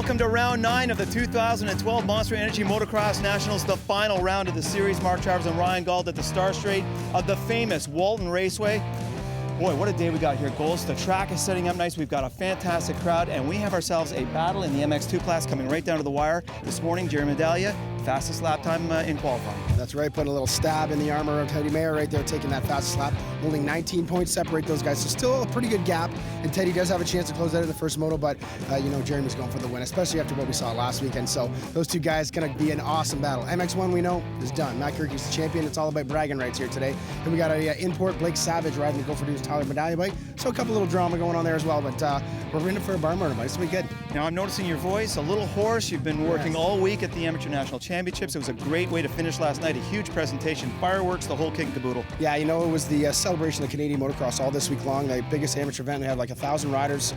Welcome to round 9 of the 2012 Monster Energy Motocross Nationals, the final round of the series. Mark Travers and Ryan Gauld at the Star Straight of the famous Walton Raceway. Boy, what a day we got here, Golds. The track is setting up nice. We've got a fantastic crowd, and we have ourselves a battle in the MX2 class coming right down to the wire. This morning, Jeremy Medaglia, fastest lap time in qualifying. That's right, putting a little stab in the armor of Teddy Mayer right there, taking that fastest lap. Only 19 points separate those guys, so still a pretty good gap. And Teddy does have a chance to close out in the first moto, but you know, Jeremy's going for the win, especially after what we saw last weekend. So those two guys gonna be an awesome battle. MX1 we know is done. Matt Kirky's the champion. It's all about bragging rights here today. And we got a import Blake Savage riding the Go For Dude's Tyler Medaglia bike. So a couple little drama going on there as well, but we're in it for a barn burner, but it's gonna be good. Now I'm noticing your voice a little hoarse. You've been working all week at the Amateur National Championships. It was a great way to finish last night. A huge presentation, fireworks, the whole kit and caboodle. Yeah, you know, it was the celebration of Canadian motocross all this week long. The biggest amateur event. We had like 1,000 riders,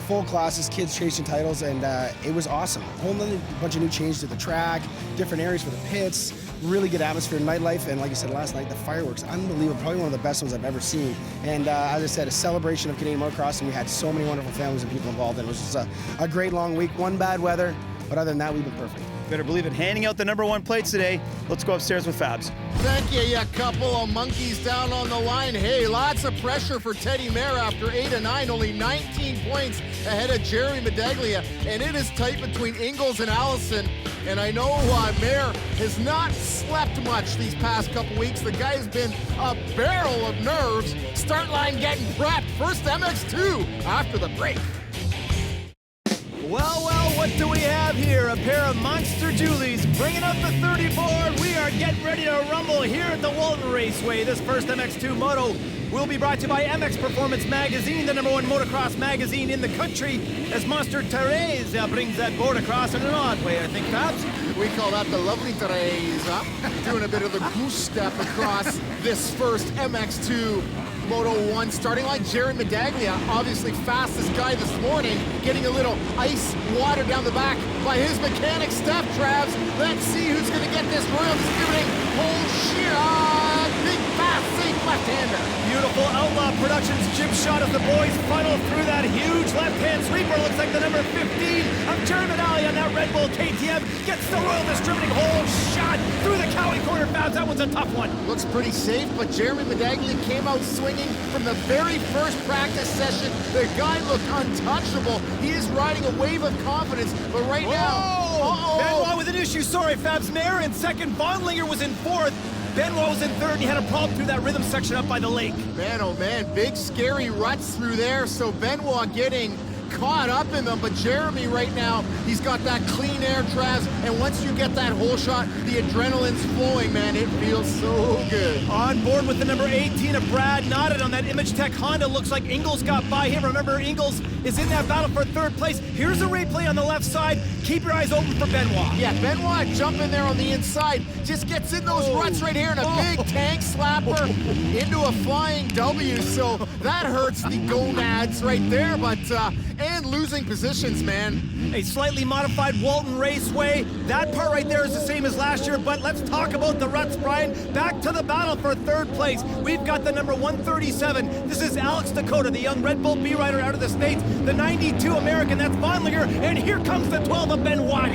full classes, kids chasing titles, and it was awesome. A whole bunch of new changes to the track, different areas for the pits, really good atmosphere, nightlife, and like I said last night, the fireworks, unbelievable. Probably one of the best ones I've ever seen. And as I said, a celebration of Canadian motocross, and we had so many wonderful families and people involved, and it was just a great long week. One bad weather, but other than that, we've been perfect. Better believe it. Handing out the #1 plates today. Let's go upstairs with Fabs. Thank you, you couple of monkeys down on the line. Hey, lots of pressure for Teddy Mayer after 8 of 9, only 19 points ahead of Jeremy Medaglia, and it is tight between Ingals and Allison. And I know Mayer has not slept much these past couple weeks. The guy has been a barrel of nerves. Start line getting prepped. First MX2 after the break. Well, what do we have here? A pair of Monster Julies bringing up the 34. We are getting ready to rumble here at the Walton Raceway. This first MX2 moto will be brought to you by MX Performance Magazine, the #1 motocross magazine in the country, as Monster Therese brings that board across in an odd way, I think, Fabs. We call that the lovely Therese, doing a bit of the goose step across this first MX2 Moto 1 starting line. Jeremy Medaglia, obviously fastest guy this morning, getting a little ice water down the back by his mechanic, Steph Travs. Let's see who's going to get this Royal Distributing whole shot. Big, fast, safe left-hander. Beautiful Outlaw Productions jib shot as the boys funnel through that huge left-hand sweeper. Looks like the number 15 of Jeremy Medaglia on that Red Bull KTM gets the Royal Distributing whole shot through the Cowie corner. Fabs, that was a tough one. Looks pretty safe, but Jeremy Medaglia came out swinging from the very first practice session. The guy looked untouchable. He is riding a wave of confidence, but right now, Benoit with an issue. Sorry, Fabs. Mayer in second. Bondlinger was in fourth. Benoit was in third, and he had a problem through that rhythm section up by the lake. Man, oh man, big scary ruts through there. So Benoit getting caught up in them, but Jeremy right now, he's got that clean air, Travs, and once you get that whole shot, the adrenaline's flowing, man. It feels so good. On board with the number 18 of Brad Knotted on that Image Tech Honda. Looks like Ingals got by him. Remember, Ingals is in that battle for third place. Here's a replay on the left side. Keep your eyes open for Benoit. Yeah, Benoit jumping there on the inside, just gets in those ruts right here, and a big tank slapper into a flying W, so that hurts the gonads right there, but and losing positions, man. A slightly modified Walton Raceway. That part right there is the same as last year, but let's talk about the ruts, Brian. Back to the battle for third place. We've got the number 137. This is ALIX DAKOTA, the young Red Bull B rider out of the States. The 92 American, that's Bondlinger, and here comes the 12 of Benoit.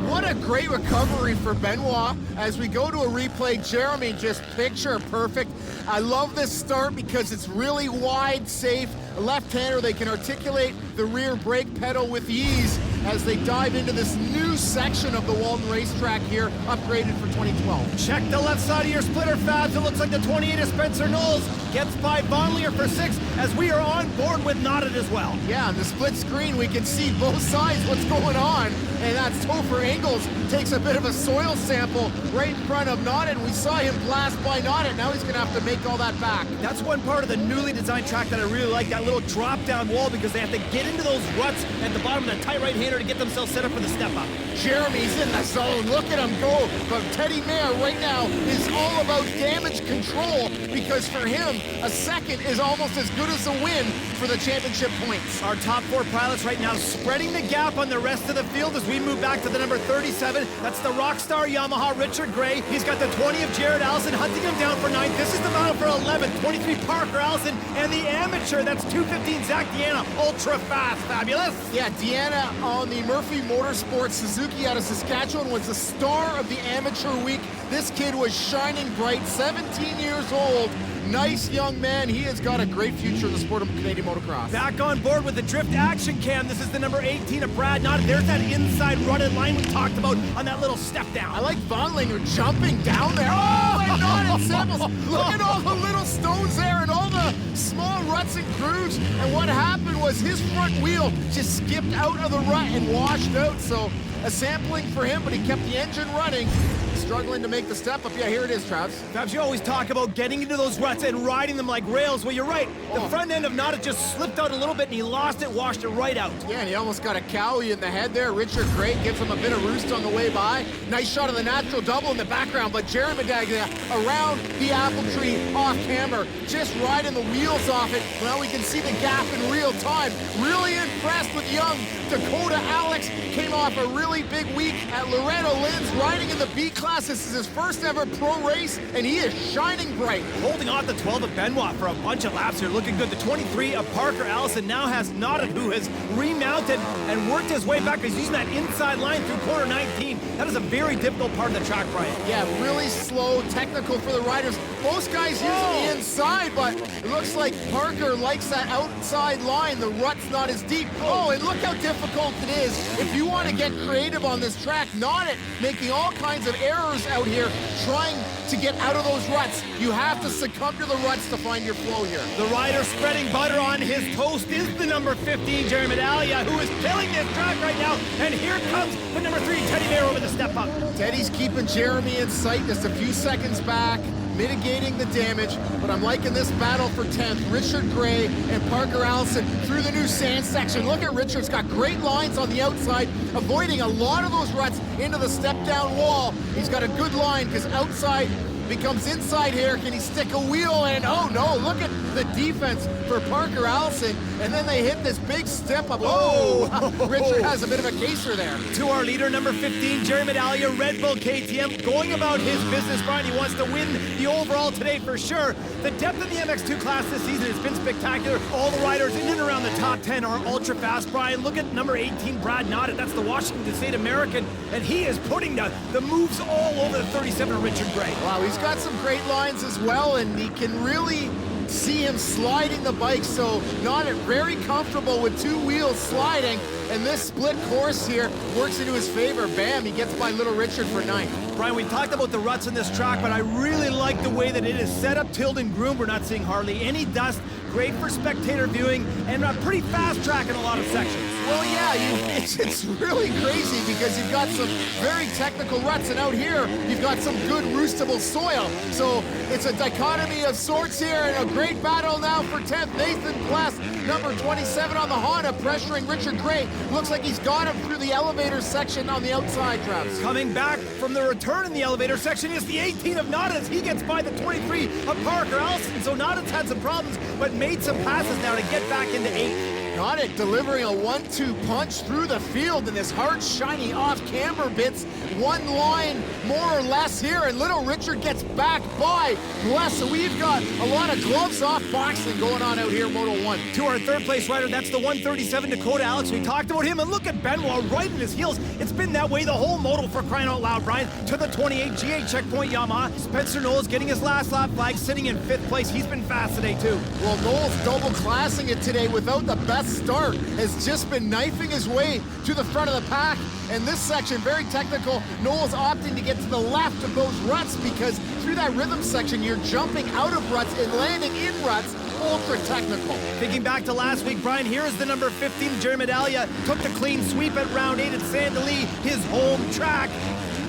What a great recovery for Benoit. As we go to a replay, Jeremy just picture perfect. I love this start because it's really wide, safe. A left-hander, they can articulate the rear brake pedal with ease as they dive into this new section of the Walton racetrack here, upgraded for 2012. Check the left side of your splitter, Fabs. It looks like the 28 of Spencer Knowles gets by Bondlinger for 6 as we are on board with Knotted as well. Yeah, on the split screen, we can see both sides what's going on, and that's TOPHER Ingals takes a bit of a soil sample right in front of Knotted. We saw him blast by Knotted. Now he's going to have to make all that back. That's one part of the newly designed track that I really like, that little drop-down wall, because they have to get into those ruts at the bottom of the tight right-hander to get themselves set up for the step-up. Jeremy's in the zone. Look at him go. But Teddy Mayer right now is all about damage control because because for him, a second is almost as good as a win for the championship points. Our top 4 pilots right now spreading the gap on the rest of the field as we move back to the number 37. That's the Rockstar Yamaha Richard Gray. He's got the 20 of Jared Allison hunting him down for 9th. This is the battle for 11th. 23 Parker Allison and the amateur. That's 215 Zach Deanna. Ultra fast. Fabulous. Yeah, Deanna on the Murphy Motorsports Suzuki out of Saskatchewan was the star of the amateur week. This kid was shining bright, 17 years old. Nice young man. He has got a great future in the sport of Canadian motocross. Back on board with the drift action cam. This is the number 18 of Brad Nott. There's that inside rutted line we talked about on that little step down. I like Vonlinger jumping down there. Oh, and Nott and Samples. Look at all the little stones there and all the small ruts and grooves. And what happened was his front wheel just skipped out of the rut and washed out. So a sampling for him, but he kept the engine running. Struggling to make the step up. Yeah, here it is, Travis. Travis, you always talk about getting into those ruts and riding them like rails. Well, you're right. The front end of Nott just slipped out a little bit and he lost it, washed it right out. Yeah, and he almost got a cowie in the head there. Richard Gray gives him a bit of roost on the way by. Nice shot of the natural double in the background, but Jerry Medaglia around the apple tree off camera, just riding the wheels off it. Now we can see the gap in real time. Really impressed with young DAKOTA ALIX. Came off a really big week at Loretta Lynn's, riding in the B class. This is his first ever pro race, and he is shining bright. Holding off the 12 of Benoit for a bunch of laps here, looking good. The 23 of Parker Allison now has Nott, who has remounted and worked his way back. He's using that inside line through corner 19. That is a very difficult part of the track, Brian. Yeah, really slow, technical for the riders. Most guys use the inside, but it looks like Parker likes that outside line. The rut's not as deep. Oh, and look how difficult it is. If you want to get creative on this track, Nott making all kinds of errors out here, trying to get out of those ruts. You have to succumb to the ruts to find your flow here. The rider spreading butter on his toast is the number 15, Jerry Medaglia, who is killing this track right now. And here comes the number 3, Teddy Mayer, with the step up. Teddy's keeping Jeremy in sight, just a few seconds back, mitigating the damage, but I'm liking this battle for 10th. Richard Gray and Parker Allison through the new sand section. Look at Richard's got great lines on the outside, avoiding a lot of those ruts into the step-down wall. He's got a good line because outside becomes inside here. Can he stick a wheel in? Oh no, look at the defense for Parker Allison. And then they hit this big step up. Oh, Richard has a bit of a caser there. To our leader, number 15, Jerry Medaglia, Red Bull KTM, going about his business, Brian. He wants to win the overall today for sure. The depth of the MX2 class this season has been spectacular. All the riders in and around the top 10 are ultra fast, Brian. Look at number 18, Brad Nott. That's the Washington State American, and he is putting the moves all over the 37 of Richard Gray. Wow, he's got some great lines as well, and he can really see him sliding the bike, so Nott very comfortable with two wheels sliding, and this split course here works into his favor. Bam, he gets by little Richard for 9th. Brian, we talked about the ruts in this track, but I really like the way that it is set up, tilled and groomed. We're not seeing hardly any dust. Great for spectator viewing, and a pretty fast track in a lot of sections. Well, yeah, it's really crazy because you've got some very technical ruts, and out here, you've got some good roostable soil. So it's a dichotomy of sorts here, and a great battle now for 10th. Nathan Pless, number 27 on the Honda, pressuring Richard Gray. Looks like he's got him through the elevator section on the outside, Travis. Coming back from the return in the elevator section is the 18 of Nott as he gets by the 23 of Parker Allison. So Notta's had some problems, but made some passes now to get back into 8th. Nott delivering a 1-2 punch through the field in this hard, shiny off-camber bits. One line more or less here, and little Richard gets back by Bless. So we've got a lot of gloves-off boxing going on out here in Moto 1. To our third place rider, that's the 137 DAKOTA ALIX. We talked about him, and look at Benoit right in his heels. It's been that way the whole moto, for crying out loud, Brian. To the 28 G8 checkpoint Yamaha. Spencer Knowles getting his last lap flag, sitting in 5th place. He's been fast today, too. Well, Knowles double-classing it today without the best start. Has just been knifing his way to the front of the pack. And this section, very technical. Knowles opting to get to the left of those ruts because through that rhythm section, you're jumping out of ruts and landing in ruts. Ultra technical. Thinking back to last week, Brian, here is the number 15, Jerry Medaglia. Took the clean sweep at round 8 at Saint Denis, his home track.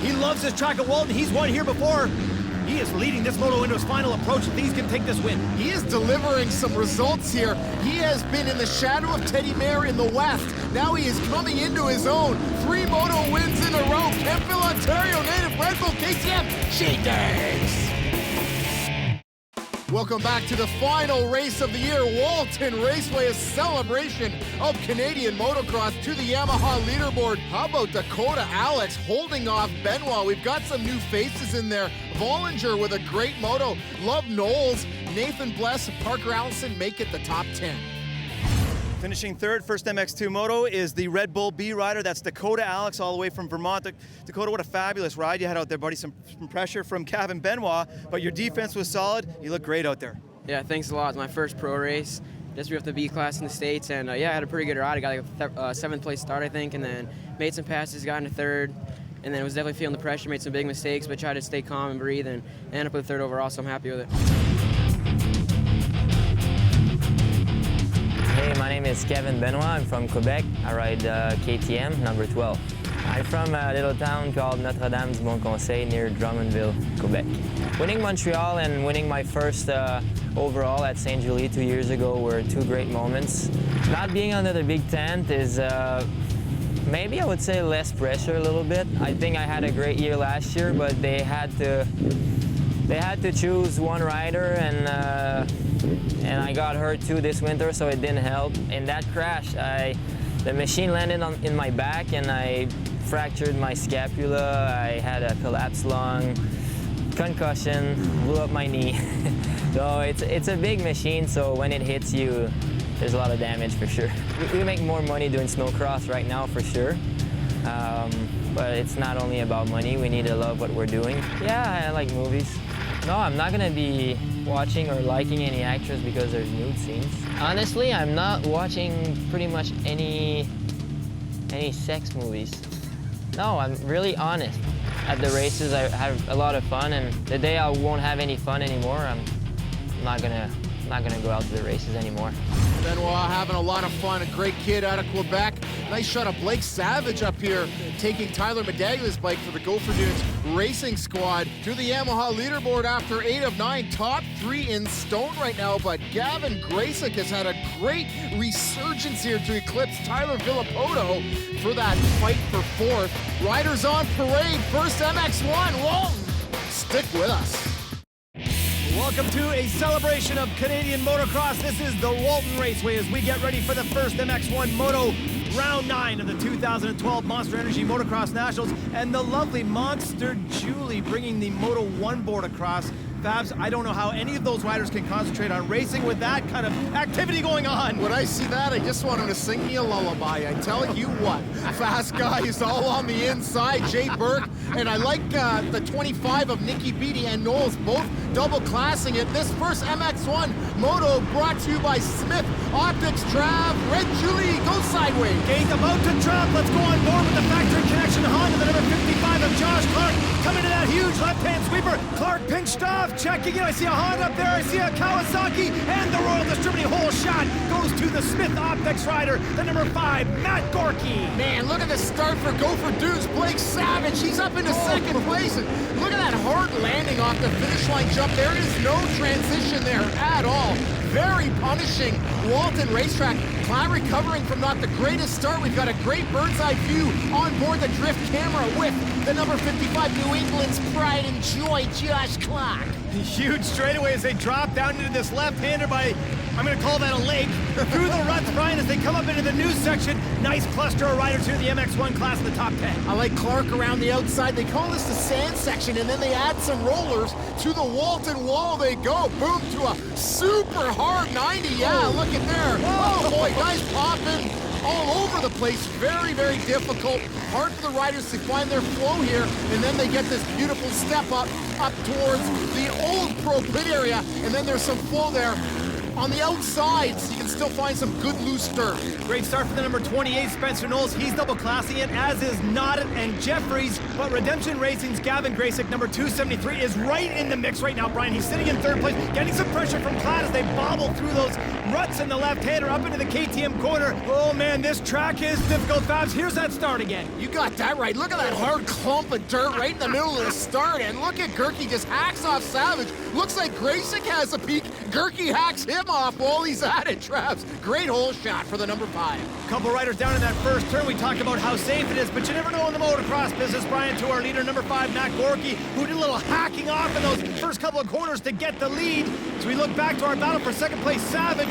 He loves this track at Walton. He's won here before. He is leading this moto into his final approach. These can take this win. He is delivering some results here. He has been in the shadow of Teddy Mayer in the West. Now he is coming into his own. 3 moto wins in a row. Kempville, Ontario native Red Bull KTM. She digs. Welcome back to the final race of the year, Walton Raceway, a celebration of Canadian motocross to the Yamaha leaderboard. How about DAKOTA ALIX holding off Benoit? We've got some new faces in there. Vollinger with a great moto. Love Knowles, Nathan Bless, Parker Allison make it the top 10. Finishing third, first MX2 moto, is the Red Bull B rider. That's DAKOTA ALIX, all the way from Vermont. DAKOTA, what a fabulous ride you had out there, buddy. Some pressure from GAVIN Benoit, but your defense was solid. You look great out there. Yeah, thanks a lot. It's my first pro race. Just with the B class in the States, and yeah, I had a pretty good ride. I got like a 7th place start, I think, and then made some passes, got into third, and then was definitely feeling the pressure, made some big mistakes, but tried to stay calm and breathe, and ended up with third overall, so I'm happy with it. Hey, my name is Kevin Benoit. I'm from Quebec. I ride KTM number 12. I'm from a little town called Notre-Dame-du-Bon-Conseil near Drummondville, Quebec. Winning Montreal and winning my first overall at St. Julie 2 years ago were two great moments. Not being under the big tent is maybe I would say less pressure a little bit. I think I had a great year last year, but they had to choose one rider, and I got hurt too this winter, so it didn't help. In that crash, the machine landed in my back and I fractured my scapula. I had a collapsed lung, concussion, blew up my knee. So it's a big machine, so when it hits you, there's a lot of damage for sure. We make more money doing snowcross right now for sure. But it's not only about money, we need to love what we're doing. Yeah, I like movies. No, I'm not gonna be watching or liking any actors because there's nude scenes. Honestly, I'm not watching pretty much any sex movies. No, I'm really honest. At the races, I have a lot of fun, and the day I won't have any fun anymore, I'm not gonna go out to the races anymore. Benoit having a lot of fun, a great kid out of Quebec. Nice shot of Blake Savage up here, taking Tyler Medaglia's bike for the Gopher Dunes Racing Squad to the Yamaha leaderboard after 8 of 9. Top 3 in stone right now, but Gavin GRACYK has had a great resurgence here to eclipse Tyler Villapoto for that fight for 4th. Riders on parade, first MX1, Walton. Stick with us. Welcome to a celebration of Canadian motocross. This is the Walton Raceway as we get ready for the first MX1 Moto Round 9 of the 2012 Monster Energy Motocross Nationals, and the lovely Monster Julie bringing the Moto 1 board across. Fabs, I don't know how any of those riders can concentrate on racing with that kind of activity going on. When I see that, I just want him to sing me a lullaby. I tell you what, fast guys all on the inside, Jay Burke, and I like the 25 of Nikki Beattie and Knowles, both double classing it. This first MX1 Moto brought to you by Smith Optics. Trav, Red Julie, go sideways. Gate about to drop. Let's go on board with the factory connection Honda, the number 55 of Josh Clark, coming to that huge left-hand sweeper. Clark pinched off, checking in. I see a Honda up there. I see a Kawasaki, and the Royal Distributing whole shot goes to the Smith Optics rider, the number 5, Matt Gorky. Man, look at the start for Gopher Dudes. Blake Savage, he's up into second place. And look at that hard landing off the finish line jump. There is no transition there at all. Very punishing Walton racetrack. KLATT recovering from not the greatest start. We've got a great bird's eye view on board the drift camera with the number 55 New England's pride and joy, Josh Clark. Huge straightaway as they drop down into this left-hander by, I'm going to call that a lake, through the ruts, Brian, as they come up into the news section. Nice cluster of riders here in the MX1 class in the top 10. I like Clark around the outside. They call this the sand section, and then they add some rollers to the Walton wall. They go, boom, to a super hard 90. Yeah, look at there. Oh boy, guys popping all over the place. Very, very difficult. Hard for the riders to find their flow here, and then they get this beautiful step up towards the old pro pit area, and then there's some flow there on the outsides. You can still find some good loose dirt. Great start for the number 28, Spencer Knowles. He's double classing it, as is Nodden and Jeffries. But Redemption Racing's Gavin GRACYK, number 273, is right in the mix right now, Brian. He's sitting in third place, getting some pressure from KLATT as they bobble through those Ruts in the left-hander up into the KTM corner. Oh man, this track is difficult, Fabs. Here's that start again. You got that right. Look at that hard clump of dirt right in the middle of the start. And look at GRACYK just hacks off Savage. Looks like GRACYK has a peak. GRACYK hacks him off while he's at it, Traps. Great hole shot for the number 5. Couple riders down in that first turn. We talked about how safe it is, but you never know in the motocross business, Brian, to our leader, number 5, Matt Gorky, who did a little hacking off in those first couple of corners to get the lead. So we look back to our battle for second place, Savage.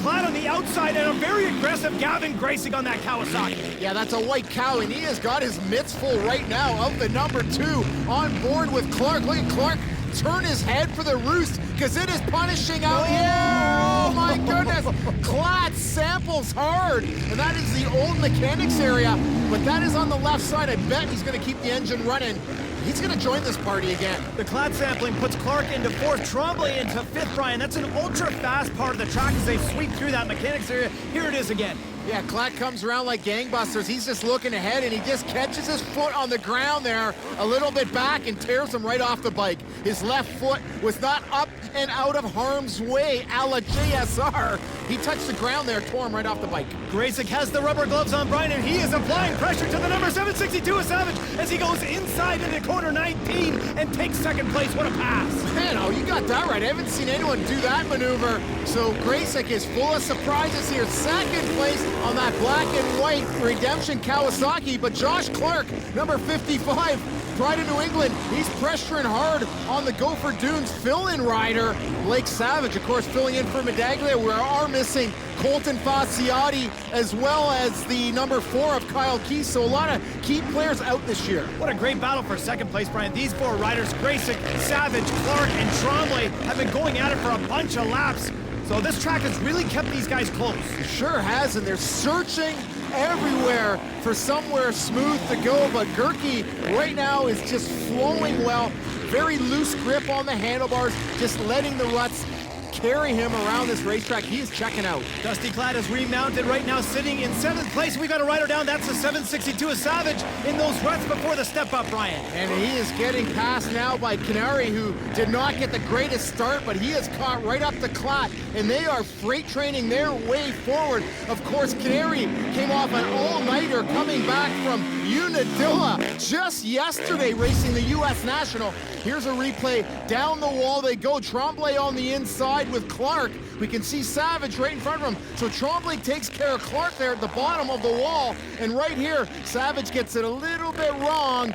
KLATT on the outside and a very aggressive GAVIN GRACYK on that Kawasaki. Yeah, that's a white cow, and he has got his mitts full right now of the number 2 on board with Clark. Look at Clark turn his head for the roost because it is punishing out here. Oh my goodness. KLATT samples hard, and that is the old mechanics area, but that is on the left side. I bet he's going to keep the engine running. He's going to join this party again. The KLATT sampling puts Clark into 4th, Tremblay into 5th, Brian. That's an ultra-fast part of the track as they sweep through that mechanics area. Here it is again. Yeah, KLATT comes around like gangbusters. He's just looking ahead, and he just catches his foot on the ground there a little bit back and tears him right off the bike. His left foot was not up and out of harm's way, a la JSR. He touched the ground there, tore him right off the bike. GRACYK has the rubber gloves on, Brian, and he is applying pressure to the number 762 of Savage as he goes inside into corner 19 and takes second place. What a pass. Man, oh, you got that right. I haven't seen anyone do that maneuver. So GRACYK is full of surprises here. Second place on that black and white Redemption Kawasaki, but Josh Clark, number 55, Pride of New England, he's pressuring hard on the Gopher Dunes fill-in rider, Blake Savage, of course, filling in for Medaglia. We are missing Colton Fasciati, as well as the number 4 of Kyle Keys, so a lot of key players out this year. What a great battle for second place, Brian. These 4 riders, GRACYK, Savage, Clark, and Tremblay, have been going at it for a bunch of laps. So this track has really kept these guys close. It sure has, and they're searching everywhere for somewhere smooth to go, but GRACYK right now is just flowing well. Very loose grip on the handlebars, just letting the ruts carry him around this racetrack. He is checking out. Dusty KLATT is remounted right now, sitting in 7th place. We got a rider down. That's the 762 of Savage in those ruts before the step up, Brian. And he is getting passed now by KINIRY, who did not get the greatest start, but he has caught right up to KLATT, and they are freight training their way forward. Of course, KINIRY came off an all-nighter coming back from Unadilla just yesterday, racing the U.S. National. Here's a replay. Down the wall they go. Tremblay on the inside with Clark. We can see Savage right in front of him. So Tremblay takes care of Clark there at the bottom of the wall. And right here, Savage gets it a little bit wrong.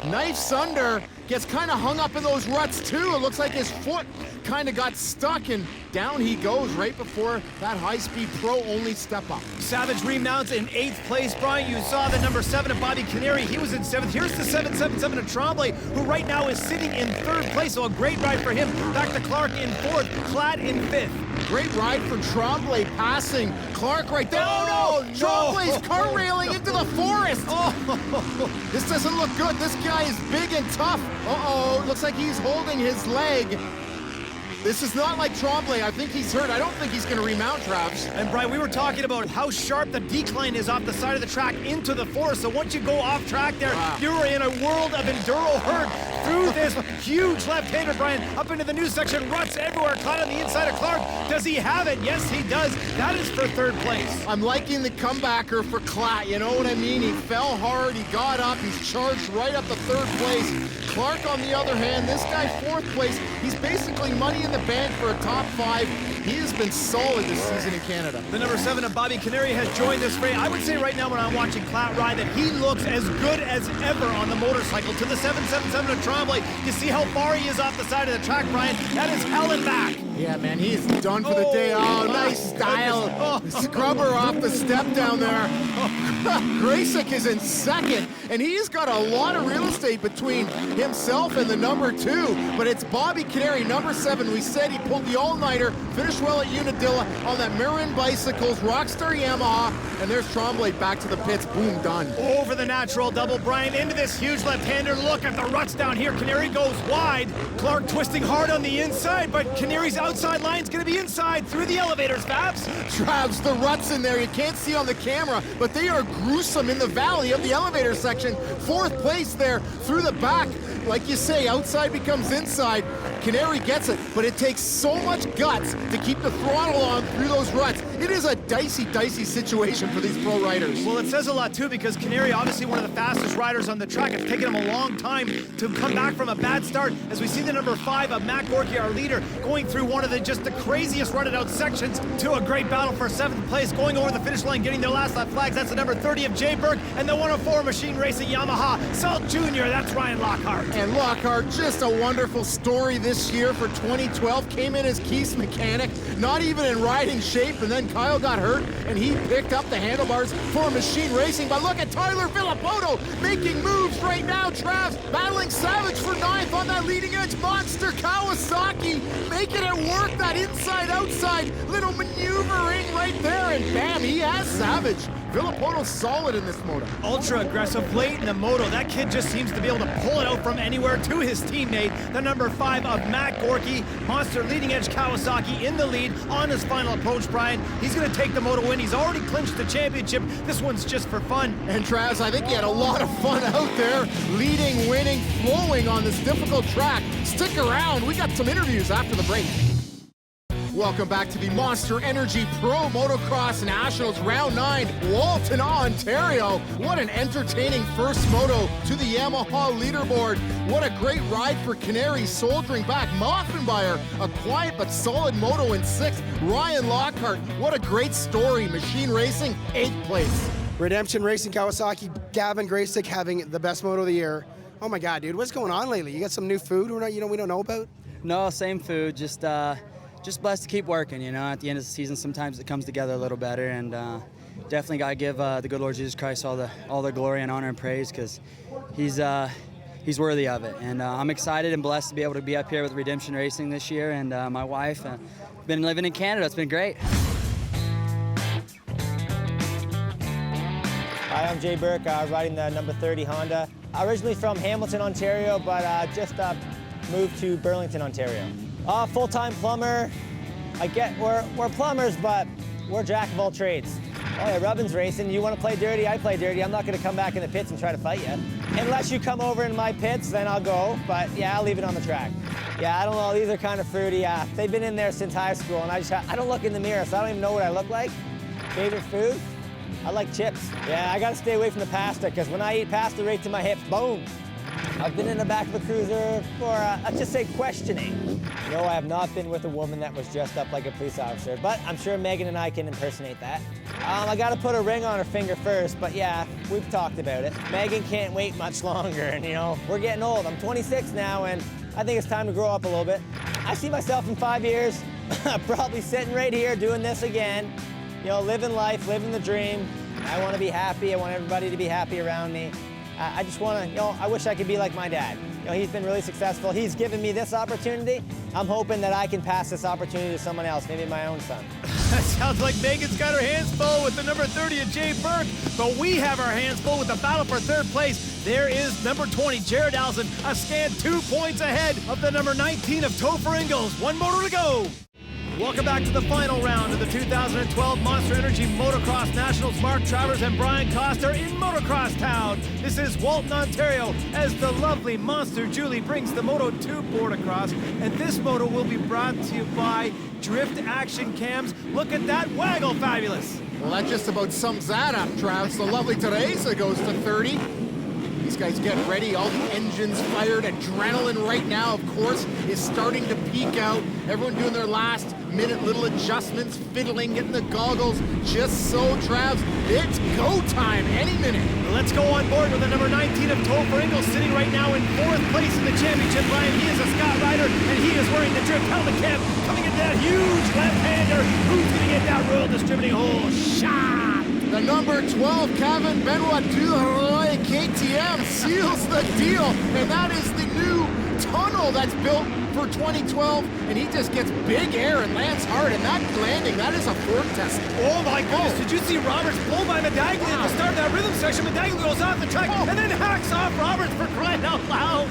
Knifes under, gets kind of hung up in those ruts too. It looks like his foot kind of got stuck, and down he goes right before that high-speed pro only step up. Savage remounts in 8th place, Brian. You saw the number 7 of Bobby KINIRY. He was in 7th. Here's the 777 of Tremblay, who right now is sitting in 3rd place. So a great ride for him. Back to Clark in 4th, KLATT in 5th. Great ride for Tremblay, passing Clark right there. Oh, no! Tremblay's car railing into the forest. Oh, this doesn't look good. This guy is big and tough. Uh-oh, looks like he's holding his leg. This is not like Tremblay. I think he's hurt. I don't think he's going to remount, Travis. And Brian, we were talking about how sharp the decline is off the side of the track into the forest. So once you go off track there, you are in a world of enduro herd through this huge left-hander, Brian, up into the new section. Ruts everywhere. KLATT on the inside of Clark. Does he have it? Yes, he does. That is for 3rd place. I'm liking the comebacker for KLATT. You know what I mean? He fell hard. He got up. He's charged right up to 3rd place. Clark, on the other hand, this guy 4th place. He's basically money in the bank for a top 5. He has been solid this season in Canada. The number 7 of Bobby KINIRY has joined this fray. I would say right now when I'm watching KLATT ride that he looks as good as ever on the motorcycle. To the 777 of Tremblay. You see how far he is off the side of the track, Brian? That is hell and back. Yeah, man, he's done for the day. Oh, nice style. Scrubber off the step down there. GRACYK is in 2nd, and he's got a lot of real estate between himself and the number 2, but it's Bobby KINIRY, number 7. We said he pulled the all-nighter, finished well at Unadilla on that Marin Bicycles, Rockstar Yamaha, and there's Tremblay back to the pits. Boom, done. Over the natural double, Brian, into this huge left-hander. Look at the ruts down here. KINIRY goes wide. Clark twisting hard on the inside, but KINIRY's outside line's gonna be inside through the elevators, Babs. Travs, the ruts in there, you can't see on the camera, but they are gruesome in the valley of the elevator section. 4th place there through the back. like you say, outside becomes inside. KINIRY gets it, but it takes so much guts to keep the throttle on through those ruts. It is a dicey, dicey situation for these pro riders. Well, it says a lot too, because KINIRY, obviously one of the fastest riders on the track. It's taken him a long time to come back from a bad start, as we see the number 5 of Matt Gorky, our leader, going through one of the craziest rutted out sections to a great battle for 7th place, going over the finish line, getting their last lap flags. That's the number 30 of Jay Burke, and the 104 Machine Racing Yamaha, Salt Jr., that's Ryan Lockhart. And Lockhart, just a wonderful story this year for 2012. Came in as Keith's mechanic, not even in riding shape, and then Kyle got hurt, and he picked up the handlebars for Machine Racing. But look at Tyler Villapoto making moves right now. Travs battling Savage for 9th on that leading edge monster. Kawasaki making it work, that inside-outside little maneuvering right there, and bam, he has Savage. Villapoto's solid in this moto. Ultra aggressive late in the moto. That kid just seems to be able to pull it out from anywhere to his teammate, the number 5 of Matt Gorky. Monster leading edge Kawasaki in the lead on his final approach, Brian. He's going to take the moto win. He's already clinched the championship. This one's just for fun. And Travis, I think he had a lot of fun out there, leading, winning, flowing on this difficult track. Stick around. We got some interviews after the break. Welcome back to the Monster Energy Pro Motocross Nationals Round 9, Walton, Ontario. What an entertaining first moto to the Yamaha leaderboard. What a great ride for KINIRY, soldiering back. Moffenbauer, a quiet but solid moto in 6th. Ryan Lockhart, what a great story. Machine Racing, 8th place. Redemption Racing Kawasaki, Gavin GRACYK having the best moto of the year. Oh my God, dude, what's going on lately? You got some new food we don't know about? No, same food, just blessed to keep working, you know. At the end of the season, sometimes it comes together a little better, and definitely got to give the good Lord Jesus Christ all the glory and honor and praise, because he's worthy of it. And I'm excited and blessed to be able to be up here with Redemption Racing this year, and my wife. Been living in Canada. It's been great. Hi, I'm Jay Burke, riding the number 30 Honda. Originally from Hamilton, Ontario, but just moved to Burlington, Ontario. Full-time plumber. We're plumbers, but we're jack of all trades. Oh yeah, Rubbin's racing. You want to play dirty? I play dirty. I'm not going to come back in the pits and try to fight you. Unless you come over in my pits, then I'll go. But yeah, I'll leave it on the track. Yeah, I don't know. These are kind of fruity. They've been in there since high school, and I don't look in the mirror, so I don't even know what I look like. Favorite food? I like chips. Yeah, I got to stay away from the pasta, because when I eat pasta right to my hips, boom. I've been in the back of a cruiser for, let's just say, questioning. No, I have not been with a woman that was dressed up like a police officer, but I'm sure Megan and I can impersonate that. I got to put a ring on her finger first, but yeah, we've talked about it. Megan can't wait much longer, and you know, we're getting old. I'm 26 now, and I think it's time to grow up a little bit. I see myself in 5 years, probably sitting right here doing this again, you know, living life, living the dream. I want to be happy. I want everybody to be happy around me. I just want to, you know, I wish I could be like my dad. You know, he's been really successful. He's given me this opportunity. I'm hoping that I can pass this opportunity to someone else, maybe my own son. That sounds like Megan's got her hands full with the number 30 of Jay Burke, but we have our hands full with the battle for 3rd place. There is number 20, Jared Allison, a scant 2 points ahead of the number 19 of TOPHER INGALLS. One motor to go. Welcome back to the final round of the 2012 Monster Energy Motocross Nationals. Mark Travers and Brian Coster in Motocross Town. This is Walton, Ontario, as the lovely Monster Julie brings the Moto 2 board across. And this moto will be brought to you by Drift Action Cams. Look at that waggle, fabulous. Well, that just about sums that up, Travis. The lovely Teresa goes to 30. These guys get ready, all the engines fired. Adrenaline right now, of course, is starting to peak out. Everyone doing their last minute little adjustments, fiddling, getting the goggles just so, Travs, it's go time any minute. Let's go on board with the number 19 of TOPHER INGALLS, sitting right now in 4th place in the championship, Brian. He is a Scott rider, and he is wearing the drift helmet cap, coming into that huge left-hander. Who's going to get that royal distributing hole shot? The number 12, Kevin Benoit Duroy KTM seals the deal, and that is the new tunnel that's built for 2012, and he just gets big air and lands hard, and that landing, that is a fork test. Oh my goodness, did you see Roberts pulled by Medaglia at the start of that rhythm section? Medaglia goes off the track and then hacks off Roberts for crying out loud.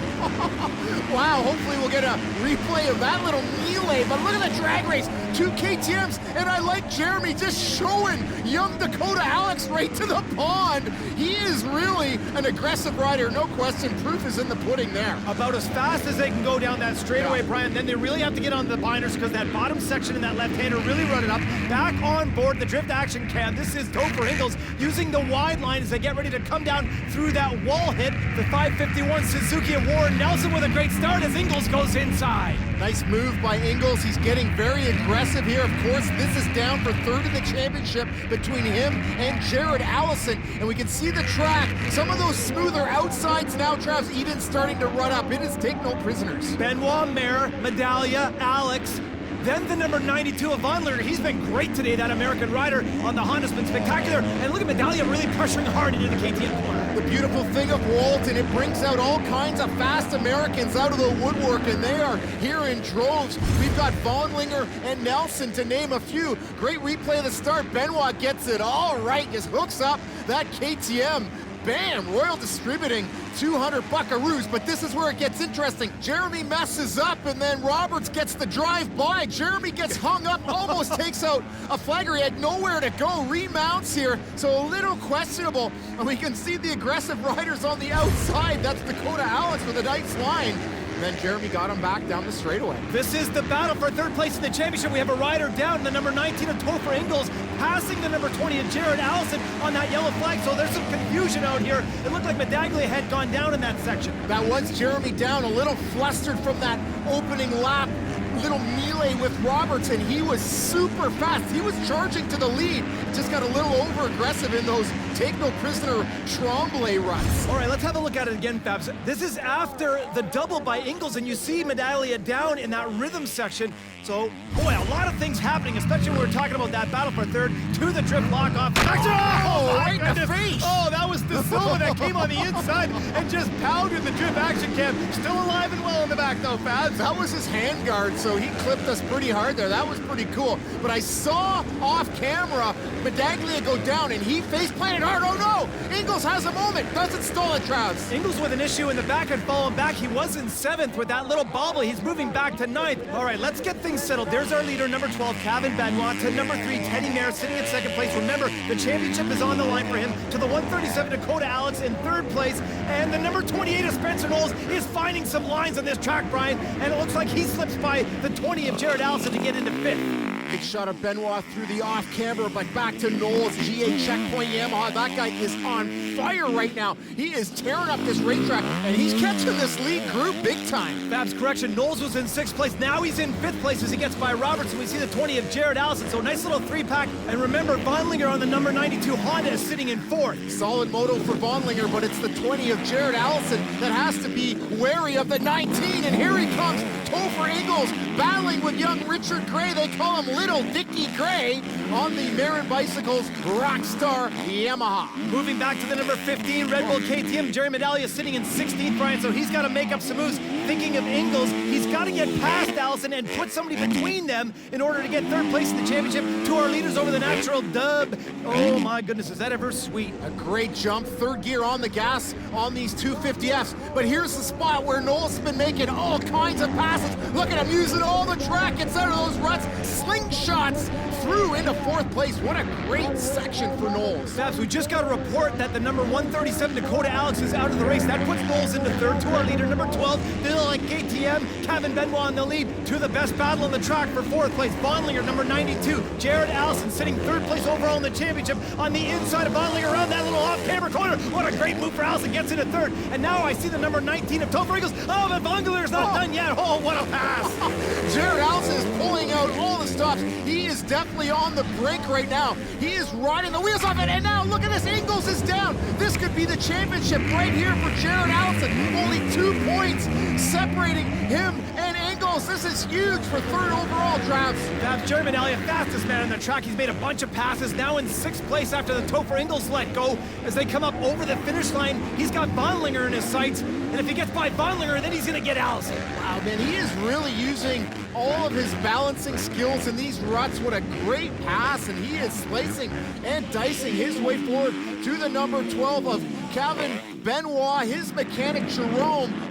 Wow, hopefully we'll get a replay of that little melee, but look at the drag race. 2 KTMs, and I like Jeremy just showing young Dakota ALIX right to the pond. He is really an aggressive rider, no question. Proof is in the pudding there. About as fast as they can go down that straightaway, Brian. Then they really have to get on the binders because that bottom section in that left-hander really run it up. Back on board the drift action cam. This is TOPHER Ingles using the wide line as they get ready to come down through that wall hit. The 551 Suzuki of Warren Nelson with a great start as Ingles goes inside. Nice move by Ingles. He's getting very aggressive here. Of course, this is down for third in the championship between him and Jared Allison. And we can see the track. Some of those smoother outsides now, Travs, even starting to run up. It is take no prisoners. Benoit, Mayer, Medaglia, ALIX. Then the number 92 of Vonlinger. He's been great today, that American rider on the Honda's been spectacular. And look at Medaglia really pressuring hard into the KTM corner. The beautiful thing of Walton, it brings out all kinds of fast Americans out of the woodwork, and they are here in droves. We've got Vonlinger and Nelson, to name a few. Great replay of the start. Benoit gets it all right, just hooks up that KTM. Bam! Royal Distributing 200 buckaroos, but this is where it gets interesting. Jeremy messes up, and then Roberts gets the drive by. Jeremy gets hung up, almost takes out a flagger. He had nowhere to go, remounts here, so a little questionable. And we can see the aggressive riders on the outside. That's Dakota ALIX with a nice line. And then Jeremy got him back down the straightaway. This is the battle for third place in the championship. We have a rider down, the number 19 of TOPHER Ingles, passing the number 20 of Jared Allison on that yellow flag. So there's some confusion out here. It looked like Medaglia had gone down in that section. That was Jeremy down, a little flustered from that opening lap. Little melee with Roberts, and he was super fast. He was charging to the lead. Just got a little over aggressive in those take no prisoner Tremblay runs. All right, let's have a look at it again, Fabs. This is after the double by Ingles, and you see Medaglia down in that rhythm section. So, boy, a lot of things happening, especially when we're talking about that battle for third to the drift lock off. Oh, right in the face. Oh, that was De Silva that came on the inside and just pounded the drift action cam. Still alive and well in the back, though, Fabs. That was his handguard, so he clipped us pretty hard there. That was pretty cool. But I saw off camera Medaglia go down, and he face planted hard. Oh no! Ingles has a moment. Doesn't stall it, Travs. Ingles with an issue in the back and falling back. He was in 7th with that little bobble. He's moving back to 9th. All right, let's get things settled. There's our leader, number 12, KAVIN Benoit. To number 3, Teddy Mayer, sitting in 2nd place. Remember, the championship is on the line for him. To the 137, Dakota ALIX in 3rd place. And the number 28 of Spencer Knowles is finding some lines on this track, Brian. And it looks like he slips by the 20 of Jared Allison to get into 5th. Big shot of Benoit through the off camber, but back to Knowles, GA checkpoint Yamaha. That guy is on fire right now. He is tearing up this racetrack, and he's catching this lead group big time. Babs, correction, Knowles was in 6th place. Now he's in 5th place as he gets by Roberts, and we see the 20 of Jared Allison. So nice little 3-pack. And remember, Vonlinger on the number 92 Honda is sitting in 4th. Solid moto for Vonlinger, but it's the 20 of Jared Allison that has to be wary of the 19, and here he comes. TOPHER Ingles battling with young Richard Gray. They call him Little Dickie Gray on the Marin Bicycles Rockstar Yamaha. Moving back to the number 15 Red Bull KTM, Jerry Medaglia sitting in 16th, Brian, so he's got to make up some moves. Thinking of Ingles, he's got to get past Allison and put somebody between them in order to get 3rd place in the championship. To our leaders over the natural dub. Oh my goodness, is that ever sweet? A great jump, 3rd gear on the gas on these 250Fs. But here's the spot where Knowles has been making all kinds of passes. Look at him using all the track, gets out of those ruts, slingshots through into 4th place. What a great section for Knowles. Babs, we just got a report that the number 137 Dakota ALIX is out of the race. That puts Knowles into 3rd. To our leader, number 12, Bill like KTM, KAVIN Benoit in the lead. To the best battle on the track for 4th place, Vonlinger, number 92. Jared Allison sitting 3rd place overall in the championship on the inside of Vonlinger around that little off-camera corner. What a great move for Allison, gets into 3rd. And now I see the number 19 of TOPHER Ingles. Oh, but Vonlinger's not done yet. Oh, what a pass. Jared Allison is pulling out all the stops. He is definitely on the brink right now. He is riding the wheels off it, and now look at this, Ingles is down. This could be the championship right here for Jared Allison. Only 2 points separating him and Ingles. This is huge for 3rd overall, Travis. That's Jerry Medaglia, fastest man on the track. He's made a bunch of passes, now in 6th place after the TOPHER Ingles let go. As they come up over the finish line, he's got Vonlinger in his sights. And if he gets by Bondlinger, then he's gonna get Allison. Wow, man, he is really using all of his balancing skills in these ruts. What a great pass, and he is slicing and dicing his way forward to the number 12 of Gavin Benoit. His mechanic,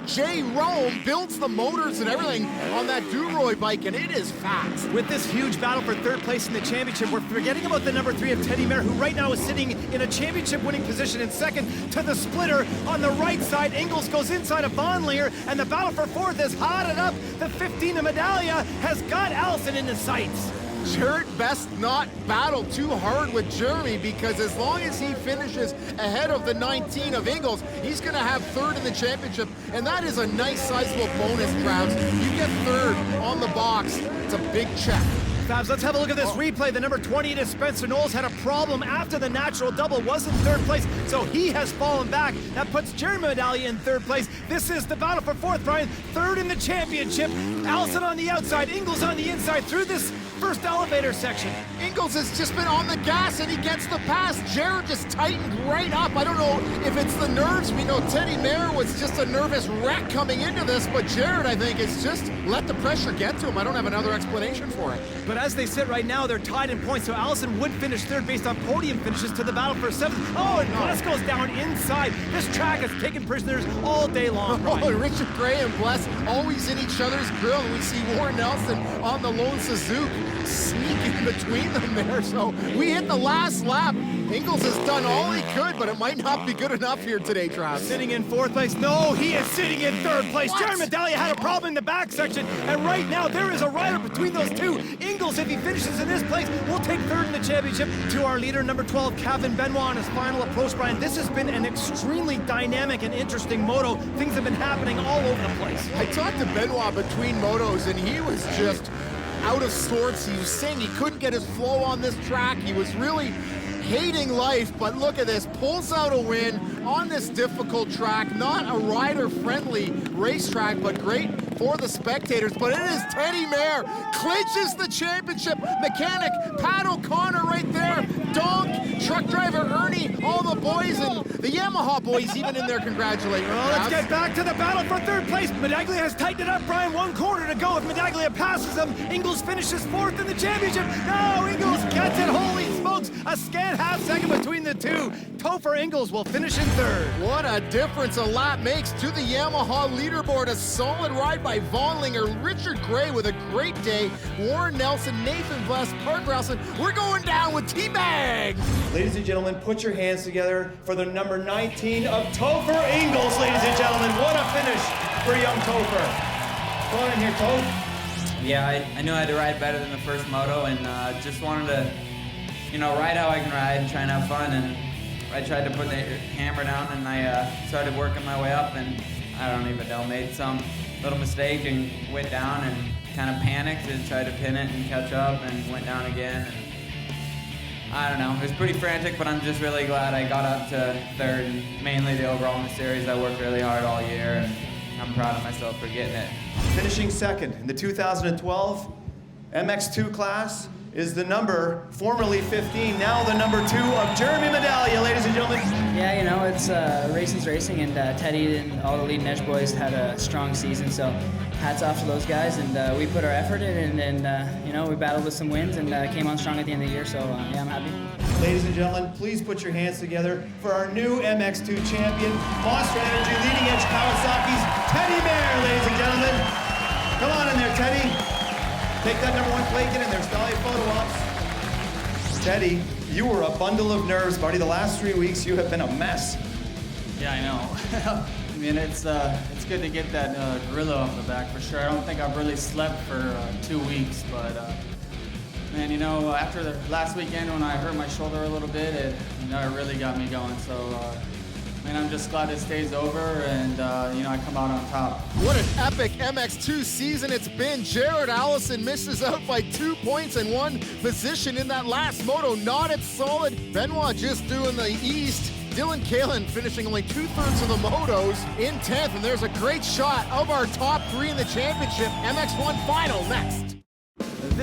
J. Rome, builds the motors and everything on that Duroy bike, and it is fast. With this huge battle for third place in the championship, we're forgetting about the number 3 of Teddy Mayer, who right now is sitting in a championship-winning position in second to the splitter. On the right side, Ingles goes inside of Bondlinger, and the battle for fourth is hotted up. The 15 of Medaglia has got Allison in the sights. Jared best not battle too hard with Jeremy, because as long as he finishes ahead of the 19 of Ingles, he's going to have third in the championship, and that is a nice sizable bonus, Travis. You get third on the box, it's a big check. Fabs, let's have a look at this replay. The number 20 to Spencer Knowles had a problem after the natural double, was in third place, so he has fallen back. That puts Jeremy Medaglia in third place. This is the battle for fourth, Brian. Third in the championship. Allison on the outside, Ingles on the inside through this first elevator section. Ingles has just been on the gas and he gets the pass. Jared just tightened right up. I don't know if it's the nerves. We know Teddy Mayer was just a nervous wreck coming into this, but Jared, I think, is just let the pressure get to him. I don't have another explanation for it. But as they sit right now, they're tied in points, so Allison would finish third based on podium finishes to the battle for seventh. Oh, and Bless goes down inside. This track has taken prisoners all day long, Brian. Oh, Richard Gray and Bless always in each other's grill, and we see Warren Nelson on the lone Suzuki sneaking between them there. So we hit the last lap. Ingles has done all he could, but it might not be good enough here today, Travis. Sitting in fourth place. No, he is sitting in third place. Jeremy Medaglia had a problem in the back section, and right now there is a rider between those two. Ingles, if he finishes in this place, will take third in the championship. To our leader, number 12, Gavin Benoit, on his final approach, Brian. This has been an extremely dynamic and interesting moto. Things have been happening all over the place. I talked to Benoit between motos, and he was just out of sorts. He was saying he couldn't get his flow on this track. He was really hating life, but look at this, pulls out a win on this difficult track. Not a rider-friendly racetrack, but great for the spectators. But it is Teddy Mayer, clinches the championship. Mechanic Pat O'Connor right there. Donk, truck driver Ernie, all the boys, and the Yamaha boys even in there congratulating. Well, let's get back to the battle for third place. Medaglia has tightened it up, Brian. 1 corner to go. If Medaglia passes him, Ingles finishes fourth in the championship. No, Ingles gets it. Holy smokes. A scant half second between the two. TOPHER Ingles will finish in third. What a difference a lap makes to the Yamaha leaderboard. A solid ride by Vonlinger, Richard Gray with a great day, Warren Nelson, Nathan Bless, Park Ralston. We're going down with T-Bag. Ladies and gentlemen, put your hands together for the number 19 of TOPHER Ingles, ladies and gentlemen. What a finish for young TOPHER. Go on in here, Toph. Yeah, I knew I had to ride better than the first moto, and just wanted to, ride how I can ride and try and have fun. And I tried to put the hammer down, and I started working my way up, and I don't even know, made some little mistake and went down and kind of panicked and tried to pin it and catch up and went down again. And I don't know, it was pretty frantic, but I'm just really glad I got up to third, and mainly the overall in the series. I worked really hard all year, and I'm proud of myself for getting it. Finishing second in the 2012 MX2 class is the number, formerly 15, now the number 2 of Jeremy Medaglia, ladies and gentlemen. Yeah, it's racing's racing, and Teddy and all the leading edge boys had a strong season, so hats off to those guys, and we put our effort in, and we battled with some wins and came on strong at the end of the year, so yeah, I'm happy. Ladies and gentlemen, please put your hands together for our new MX2 champion, Monster Energy leading edge Kawasaki's Teddy Mayer, ladies and gentlemen. Come on in there, Teddy. Take that number 1 plate, get in there, Stolly photo ops. Teddy, you were a bundle of nerves, buddy. The last 3 weeks, you have been a mess. Yeah, I know. I mean, it's good to get that gorilla off the back for sure. I don't think I've really slept for 2 weeks, but man, after the last weekend when I hurt my shoulder a little bit, it really got me going. So, man, I'm just glad it stays over and, I come out on top. What an epic MX2 season it's been. Jared Allison misses out by 2 points and 1 position in that last moto. Not at solid. Benoit just doing the East. Dylan Kalin finishing only 2/3 of the motos in 10th. And there's a great shot of our top 3 in the championship. MX1 final next.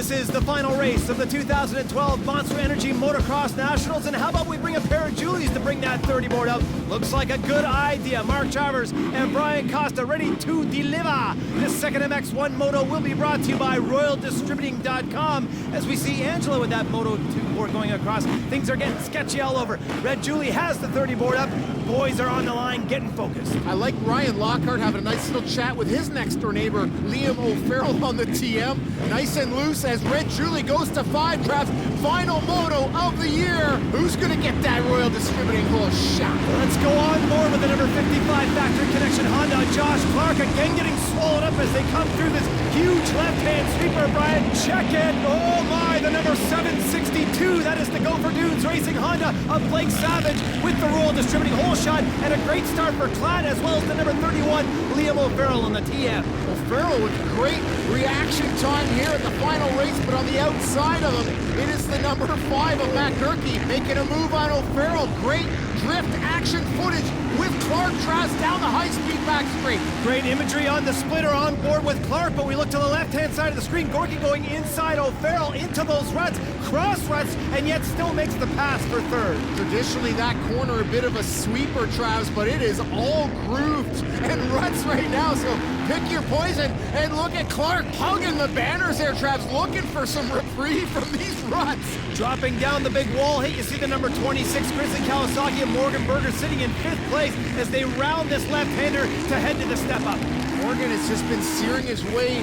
This is the final race of the 2012 Monster Energy Motocross Nationals, and how about we bring a pair of Julies to bring that 30 board up? Looks like a good idea. Mark Travers and Brian Costa ready to deliver. This second MX1 Moto will be brought to you by RoyalDistributing.com. As we see Angela with that Moto 2 board going across, things are getting sketchy all over. Red Julie has the 30 board up. Boys are on the line getting focused. I like Ryan Lockhart having a nice little chat with his next door neighbor, Liam O'Farrell, on the TM. Nice and loose as Red Julie goes to 5 Travs. Final moto of the year. Who's going to get that Royal Distributing whole shot? Let's go on board with the number 55 Factory Connection Honda. Josh Clark again getting swallowed up as they come through this huge left-hand sweeper. Brian, check it. Oh my, the number 762. That is the Gopher Dunes Racing Honda of Blake Savage with the Royal Distributing whole shot, and a great start for KLATT, as well as the number 31 Liam O'Farrell on the TM. O'Farrell with great reaction time here at the final race, but on the outside of him, it is the number 5 of Matt Gerke making a move on O'Farrell. Great drift action footage with Clark Travs down the high-speed back straight. Great imagery on the splitter on board with Clark, but we look to the left-hand side of the screen. Gorky going inside O'Farrell into those ruts, cross ruts, and yet still makes the pass for third. Traditionally, that corner a bit of a sweeper, Travs, but it is all grooved and ruts right now, so pick your poison. And look at Clark hugging the banners there, Travs, looking for some reprieve from these ruts. Dropping down the big wall hit, you see the number 26 Grizzly Kawasaki and Morgan Berger sitting in 5th place as they round this left-hander to head to the step-up. Morgan has just been searing his way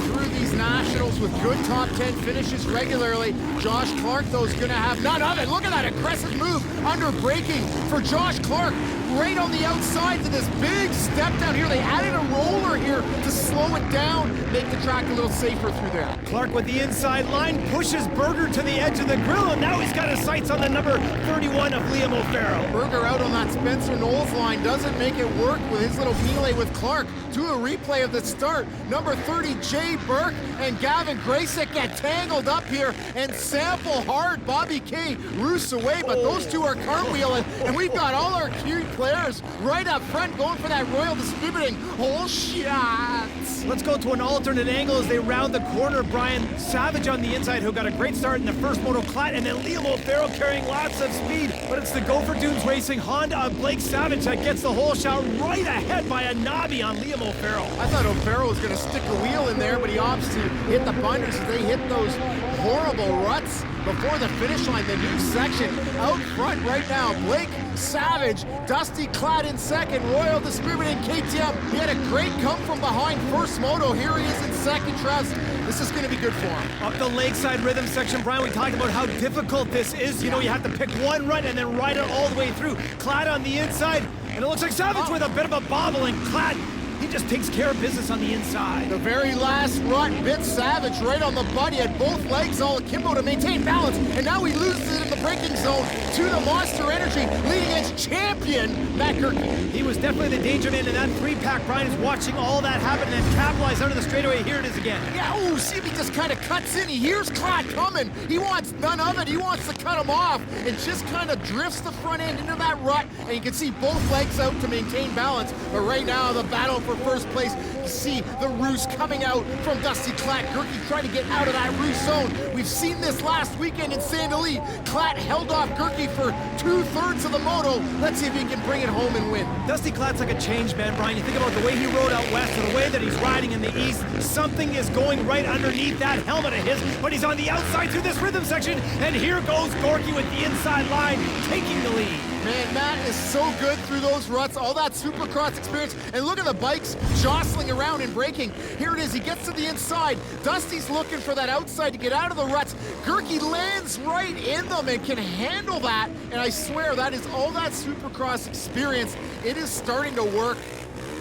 through these nationals with good top 10 finishes regularly. Josh Clark, though, is going to have none of it. Look at that aggressive move under braking for Josh Clark. Right on the outside to this big step down here. They added a roller here to slow it down, make the track a little safer through there. Clark with the inside line pushes Berger to the edge of the grill, and now he's got his sights on the number 31 of Liam O'Farrell. Berger out on that Spencer Knowles line doesn't make it work with his little melee with Clark. To a replay of the start. Number 30, Jay Burke and Gavin GRACYK get tangled up here and sample hard. Bobby K roosts away, but those two are cartwheeling, and we've got all our cute players right up front going for that Royal Distributing whole shot. Let's go to an alternate angle as they round the corner. Brian Savage on the inside, who got a great start in the first moto KLATT, and then Liam O'Farrell carrying lots of speed. But it's the Gopher Dunes Racing Honda of Blake Savage that gets the whole shot right ahead by a knobby on Liam O'Farrell. I thought O'Farrell was going to stick a wheel in there, but he opts to hit the binders as they hit those horrible ruts before the finish line. The new section out front right now. Blake Savage, Dusty KLATT in second, Royal Distributing KTM. He had a great come from behind first moto. Here he is in second, Travs. This is going to be good for him. Up the lakeside rhythm section, Brian, we talked about how difficult this is. You know, you have to pick one run and then ride it all the way through. KLATT on the inside, and it looks like Savage with a bit of a bobble, and KLATT, he just takes care of business on the inside. The very last rut bit Savage right on the butt. He had both legs all akimbo to maintain balance, and now he loses it in the braking zone to the Monster Energy leading edge champion, Matt Gerke. He was definitely the danger man in that 3-pack. Brian is watching all that happen and then capitalize under the straightaway. Here it is again. Yeah, oh, see if he just kind of cuts in. He hears KLATT coming. He wants none of it. He wants to cut him off and just kind of drifts the front end into that rut, and you can see both legs out to maintain balance. But right now, the battle for first place, you see the roost coming out from Dusty KLATT. Gerke trying to get out of that roost zone. We've seen this last weekend in Sand Del. KLATT held off Gerke for 2/3 of the moto. Let's see if he can bring it home and win. Dusty KLATT's like a changed man, Brian. You think about the way he rode out west and the way that he's riding in the east. Something is going right underneath that helmet of his, but he's on the outside through this rhythm section, and here goes Gorky with the inside line, taking the lead. Man, Matt is so good through those ruts, all that Supercross experience, and look at the bikes jostling around and braking. Here it is, he gets to the inside. Dusty's looking for that outside to get out of the ruts. Gerke lands right in them and can handle that, and I swear that is all that Supercross experience. It is starting to work.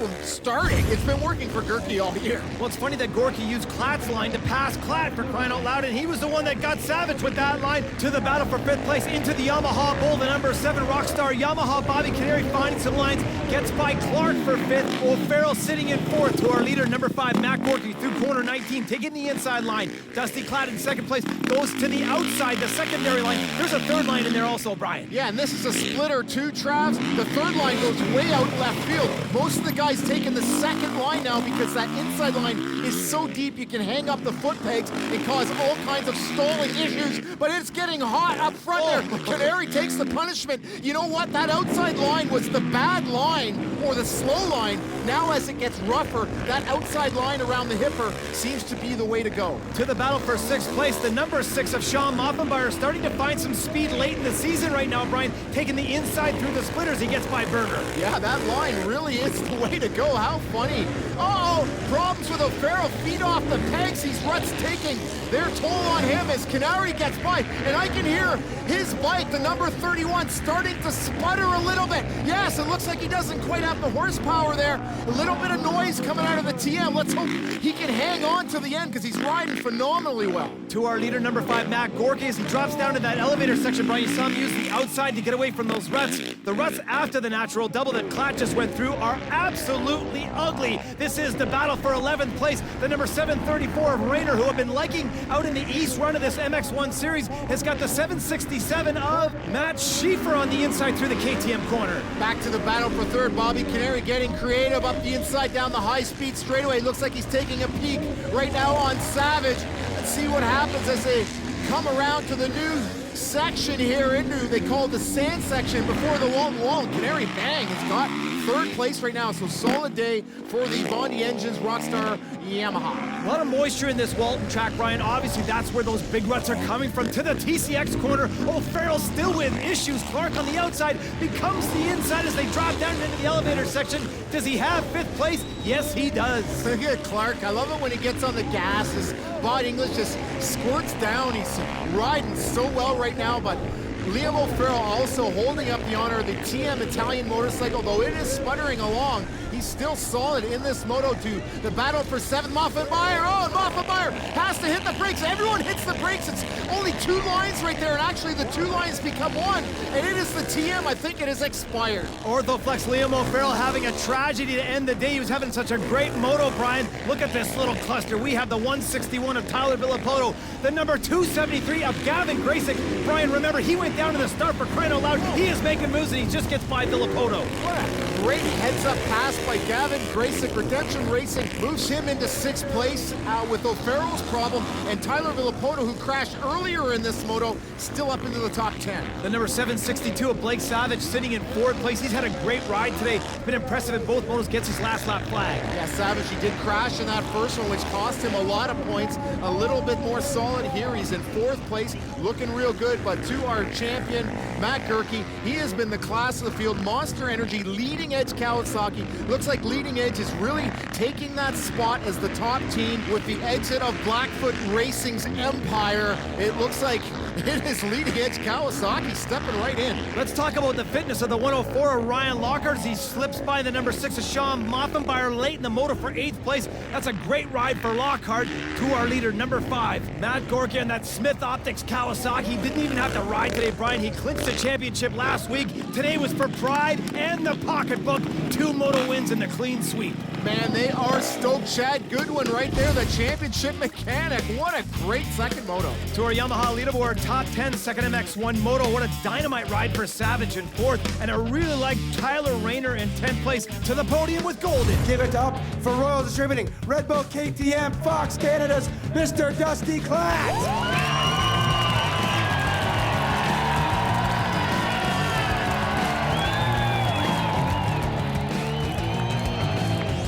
Well, it's been working for Gerke all year. Well, it's funny that Gorky used KLATT's line to pass KLATT, for crying out loud, and he was the one that got Savage with that line to the battle for 5th place into the Yamaha Bull. The number 7 Rockstar Yamaha, Bobby KINIRY finding some lines, gets by Clark for 5th. O'Farrell sitting in 4th to our leader, number 5, Matt Gorky, through corner 19, taking the inside line. Dusty KLATT in 2nd place, goes to the outside, the secondary line. There's a 3rd line in there also, Brian. Yeah, and this is a splitter too, Travs. The 3rd line goes way out left field. Most of the guys guy's taking the second line now because that inside line is so deep you can hang up the foot pegs and cause all kinds of stalling issues, but it's getting hot up front there. KINIRY takes the punishment. You know what? That outside line was the bad line, or the slow line. Now as it gets rougher, that outside line around the hipper seems to be the way to go. To the battle for 6th place, the number 6 of Sean Moffenbauer starting to find some speed late in the season right now, Brian. Taking the inside through the splitters, he gets by Berger. Yeah, that line really is the way to go. How funny. Uh-oh, problems with O'Farrell. Feet off the pegs. These ruts taking their toll on him as KINIRY gets by. And I can hear his bike, the number 31, starting to sputter a little bit. Yes, it looks like he doesn't quite have the horsepower there. A little bit of noise coming out of the TM. Let's hope he can hang on to the end because he's riding phenomenally well. To our leader, number 5, Matt Gorky, as he drops down to that elevator section, Brian, you saw him use the outside to get away from those ruts. The ruts after the natural double that KLATT just went through are absolutely ugly. This is the battle for 11th place. The number 734 of Rayner, who have been liking out in the east run of this MX1 series, has got the 767 of Matt Schiefer on the inside through the KTM corner. Back to the battle for third. Bobby KINIRY getting creative up the inside down the high-speed straightaway. Looks like he's taking a peek right now on Savage. Let's see what happens as they come around to the new section here into, they call it the sand section before the long wall. KINIRY, bang, it's got third place right now, so solid day for the Bondi Engines Rockstar Yamaha. A lot of moisture in this Walton track, Brian. Obviously, that's where those big ruts are coming from. To the TCX corner, O'Farrell still with issues. Clark on the outside becomes the inside as they drop down into the elevator section. Does he have 5th place? Yes, he does. Look at Clark. I love it when he gets on the gas. His body English just squirts down. He's riding so well right now, but Liam O'Farrell also holding up the honor of the TM Italian motorcycle, though it is sputtering along. He's still solid in this Moto2. The battle for 7th, Moffenbauer. Oh, and Moffenbauer has to hit the brakes. Everyone hits the brakes. It's only 2 lines right there, and actually the 2 lines become 1, and it is the TM. I think it is expired. Orthoflex Liam O'Farrell having a tragedy to end the day. He was having such a great moto, Brian. Look at this little cluster. We have the 161 of Tyler Villapoto, the number 273 of Gavin GRACYK. Brian, remember, he went down to the start for crying out loud. He is making moves, and he just gets by Villapoto. What a great heads-up pass by Gavin GRACYK. Redemption Racing moves him into 6th place with O'Farrell's problem, and Tyler Villapoto, who crashed earlier in this moto, still up into the top 10. The number 762 of Blake Savage sitting in 4th place. He's had a great ride today. Been impressive in both motos, gets his last lap flag. Yeah, Savage, he did crash in that first one, which cost him a lot of points. A little bit more solid here. He's in 4th place, looking real good, but to our champion, Matt Gerke, he has been the class of the field. Monster Energy, Leading Edge Kawasaki. Looks like Leading Edge is really taking that spot as the top team with the exit of Blackfoot Racing's empire. It looks like it is Leading Edge Kawasaki stepping right in. Let's talk about the fitness of the 104 of Ryan Lockhart as he slips by the number 6 of Sean Moffenbauer late in the moto for 8th place. That's a great ride for Lockhart. To our leader, number 5, Matt Gorky, and that Smith Optics Kawasaki. Didn't even have to ride today, Brian. He clinched the championship last week. Today was for pride and the pocketbook. 2 moto wins in the clean sweep. Man, they are stoked. Chad Goodwin right there, the championship mechanic. What a great second moto. To our Yamaha leaderboard, top 10, second MX1 moto. What a dynamite ride for Savage in 4th. And I really like Tyler Rayner in 10th place. To the podium with golden. Give it up for Royal Distributing, Red Bull KTM, Fox Canada's Mr. Dusty KLATT.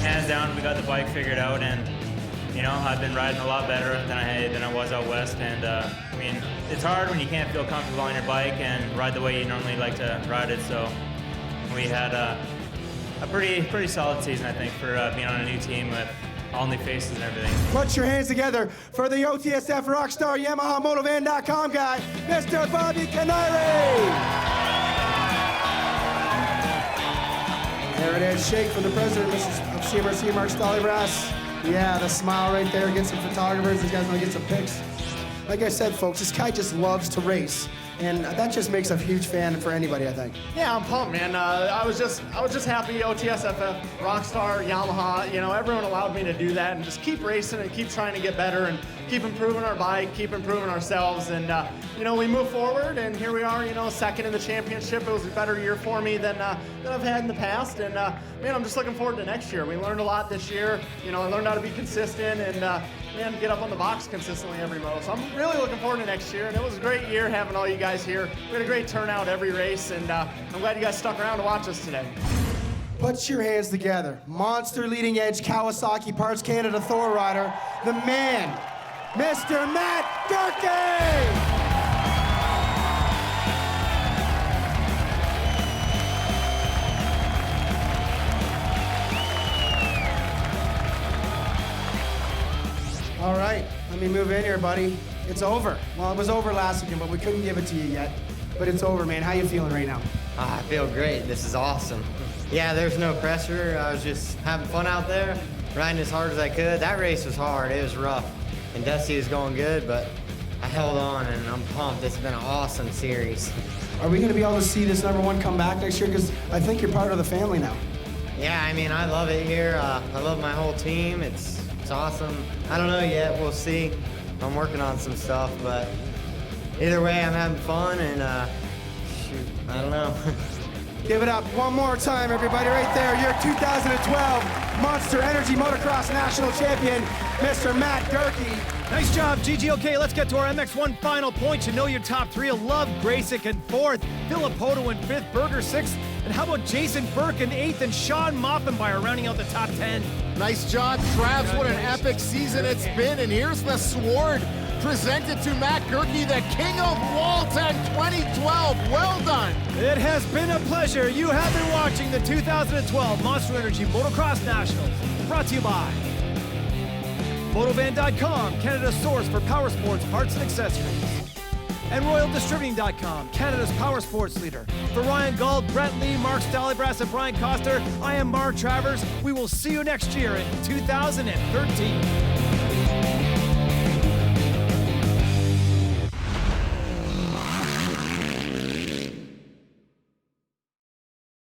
Hands down, we got the bike figured out, and you know, I've been riding a lot better than I was out west. And I mean, it's hard when you can't feel comfortable on your bike and ride the way you normally like to ride it. So we had a pretty solid season, I think, for being on a new team with all new faces and everything. Put your hands together for the OTSF Rockstar Yamaha Motovan.com guy, Mr. Bobby KINIRY. There it is, shake from the president of CMRC, Mark Stollybrass. Yeah, the smile right there, get some photographers. These guys want to get some pics. Like I said, folks, this guy just loves to race, and that just makes a huge fan for anybody, I think. Yeah, I'm pumped, man. I was just happy OTSFF, Rockstar, Yamaha, you know, everyone allowed me to do that and just keep racing and keep trying to get better and keep improving our bike, keep improving ourselves. And, you know, we move forward, and here we are, you know, second in the championship. It was a better year for me than I've had in the past. And, man, I'm just looking forward to next year. We learned a lot this year. You know, I learned how to be consistent and, man, get up on the box consistently every moto. So I'm really looking forward to next year. And it was a great year having all you guys here. We had a great turnout every race, and I'm glad you guys stuck around to watch us today. Put your hands together. Monster leading edge Kawasaki Parts Canada Thor rider, the man, Mr. Matt Gerke! All right, let me move in here, buddy. It's over. Well, it was over last weekend, but we couldn't give it to you yet. But it's over, man. How you feeling right now? I feel great. This is awesome. Yeah, there's no pressure. I was just having fun out there, riding as hard as I could. That race was hard. It was rough. And Dusty was going good, but I held on, and I'm pumped. It's been an awesome series. Are we going to be able to see this #1 come back next year? Because I think you're part of the family now. Yeah, I mean, I love it here. I love my whole team. It's awesome. I don't know yet. We'll see. I'm working on some stuff, but either way, I'm having fun, and shoot, I don't know. Give it up one more time, everybody, right there. Your 2012 Monster Energy Motocross National Champion, Mr. Matt Gerke. Nice job, Gigi. Okay, let's get to our MX1 final points. You know your top three. Love GRACYK in 4th, Filippoto in 5th, Berger 6th, and how about Jason Burke in 8th and Sean Moffenbauer rounding out the top 10. Nice job, Travs. What an epic season it's been. And here's the sword presented to Matt Gerke, the King of Walton 2012. Well done. It has been a pleasure. You have been watching the 2012 Monster Energy Motocross Nationals, brought to you by Motovan.com, Canada's source for power sports parts and accessories, and RoyalDistributing.com, Canada's power sports leader. For Ryan Gauld, Brett Lee, Mark Stallybrass, and Brian Coster, I am Mark Travers. We will see you next year in 2013.